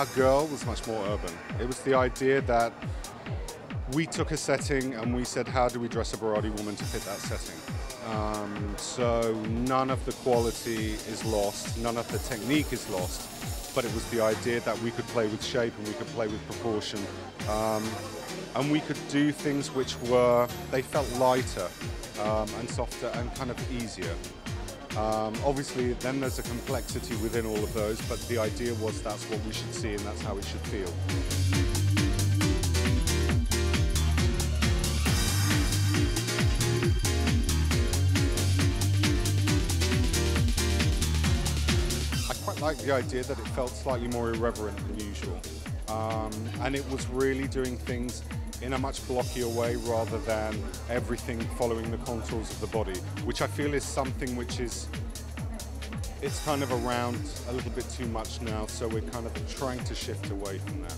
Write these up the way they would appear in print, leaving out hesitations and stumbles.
our girl was much more urban. It was the idea that we took a setting and we said, how do we dress a Berardi woman to fit that setting? So none of the quality is lost, none of the technique is lost, but it was the idea that we could play with shape and we could play with proportion. And we could do things which they felt lighter and softer and kind of easier. Obviously, then there's a complexity within all of those, but the idea was that's what we should see and that's how it should feel. I quite like the idea that it felt slightly more irreverent than usual. And it was really doing things in a much blockier way rather than everything following the contours of the body, which I feel is something which is, it's kind of around a little bit too much now, so we're kind of trying to shift away from that.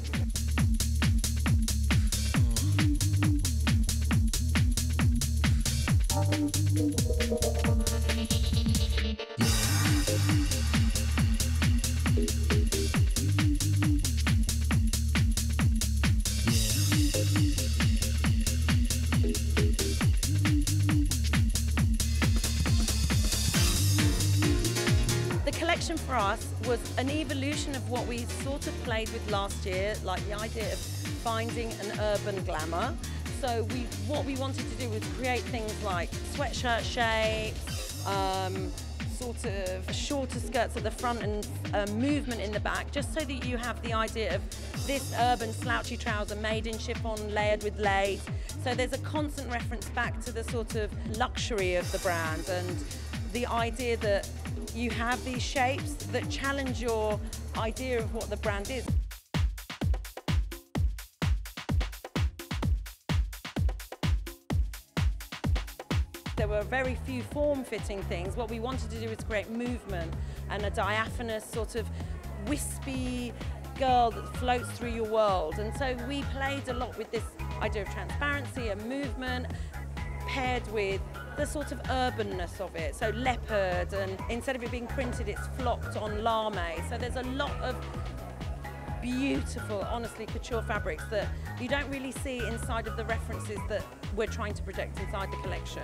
The collection for us was an evolution of what we sort of played with last year, like the idea of finding an urban glamour. So what we wanted to do was create things like sweatshirt shapes, sort of shorter skirts at the front and movement in the back, just so that you have the idea of this urban slouchy trouser made in chiffon, layered with lace. So there's a constant reference back to the sort of luxury of the brand and the idea that you have these shapes that challenge your idea of what the brand is. There were very few form-fitting things. What we wanted to do was create movement and a diaphanous sort of wispy girl that floats through your world. And so we played a lot with this idea of transparency and movement, paired with the sort of urbanness of it. So leopard, and instead of it being printed, it's flocked on lame. So there's a lot of beautiful, honestly, couture fabrics that you don't really see inside of the references that we're trying to project inside the collection.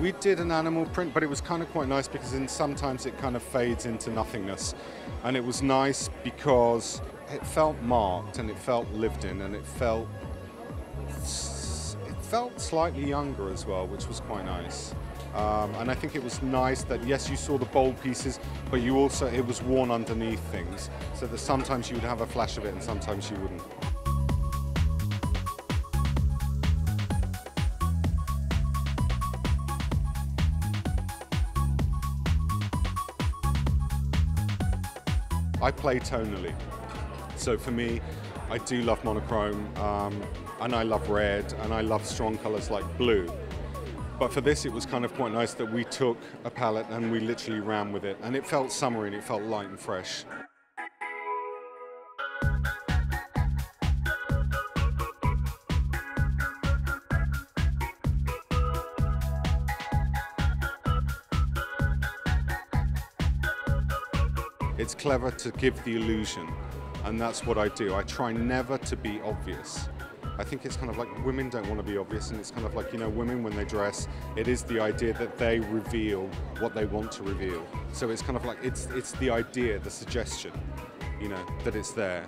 We did an animal print, but it was kind of quite nice because sometimes it kind of fades into nothingness. And it was nice because it felt marked and it felt lived in and it felt slightly younger as well, which was quite nice. And I think it was nice that, yes, you saw the bold pieces, but it was worn underneath things. So that sometimes you would have a flash of it and sometimes you wouldn't. I play tonally, so for me, I do love monochrome, and I love red, and I love strong colours like blue. But for this, it was kind of quite nice that we took a palette and we literally ran with it, and it felt summery and it felt light and fresh. It's clever to give the illusion, and that's what I do. I try never to be obvious. I think it's kind of like women don't want to be obvious, and it's kind of like, you know, women when they dress, it is the idea that they reveal what they want to reveal. So it's kind of like, it's the idea, the suggestion, you know, that it's there.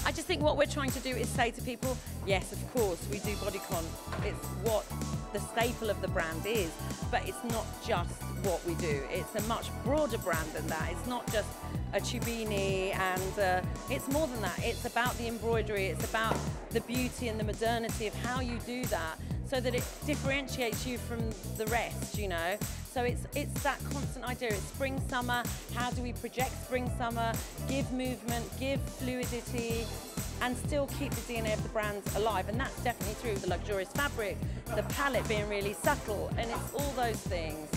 I just think what we're trying to do is say to people, yes, of course, we do bodycon. It's what the staple of the brand is, but it's not just what we do. It's a much broader brand than that. It's not just a Chubini, and it's more than that. It's about the embroidery. It's about the beauty and the modernity of how you do that. so that it differentiates you from the rest, you know. So it's that constant idea. It's spring, summer. How do we project spring, summer, give movement, give fluidity, and still keep the DNA of the brand alive? And that's definitely through the luxurious fabric, the palette being really subtle, and it's all those things.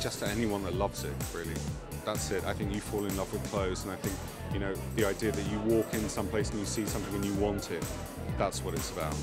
Just to anyone that loves it, really. That's it. I think you fall in love with clothes, and I think, you know, the idea that you walk in someplace and you see something and you want it, that's what it's about.